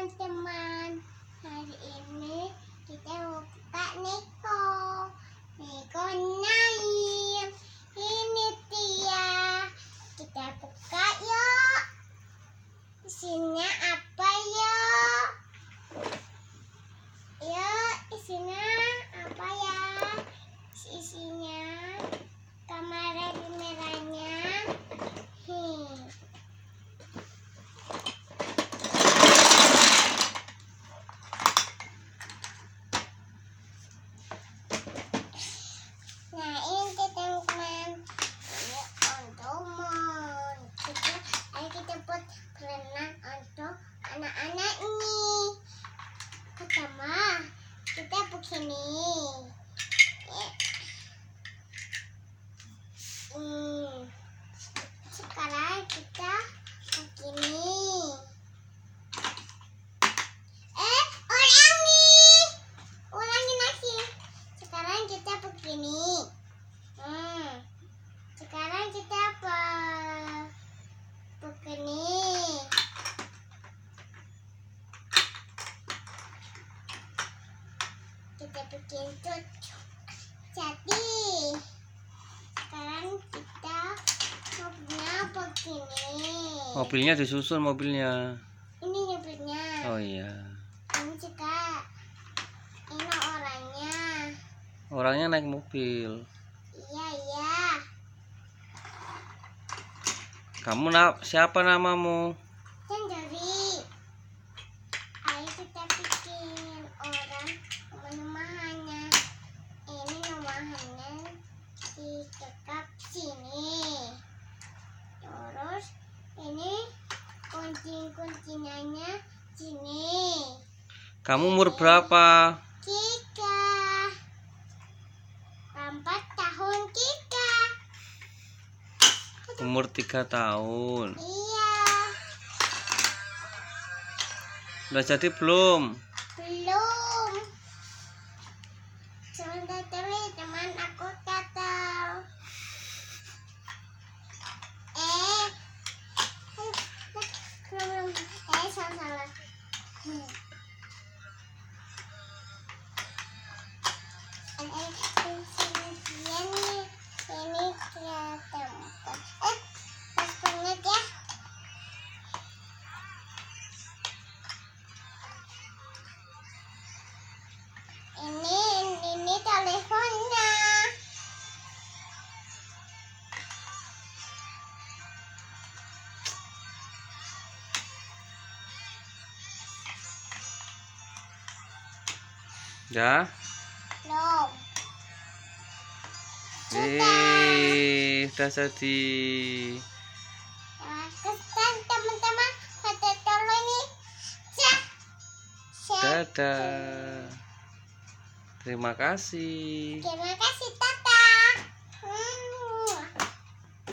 teman-teman, hari ini kita mau buka Neko. Neko Naim. Ini dia. Kita buka yuk. Isinya apa yuk? Yuk, isinya apa ya? Isinya kamera merahnya. Nah ini teman-teman, ini ondomon. Kita buat berenang untuk anak-anak ini. Pertama kita begini. Sekarang kita begini. Ulangi lagi. Sekarang kita begini. Sekarang kita begini. Kita bikin cucuk. Jadi sekarang kita mobilnya begini. Mobilnya disusun mobilnya. Ini mobilnya. Oh iya. Ini juga. Ini orangnya. Orangnya naik mobil. Iya. Kamu siapa namamu? Sendiri. Ayo kita bikin orang rumahnya. Ini rumahnya di dekat sini. Terus ini kuncing-kuncingannya sini. Kamu umur berapa? 4 tahun kita. Umur 3 tahun. Iya. Udah jadi belum? Belum. Sebentar teman aku kata. Salah. Ini kelihatan. Pas banget ya. Ini teleponnya. Ya. Belum. Udah jadi. Kesan teman-teman, pada tolong ini. Dadah. Terima kasih. Terima kasih.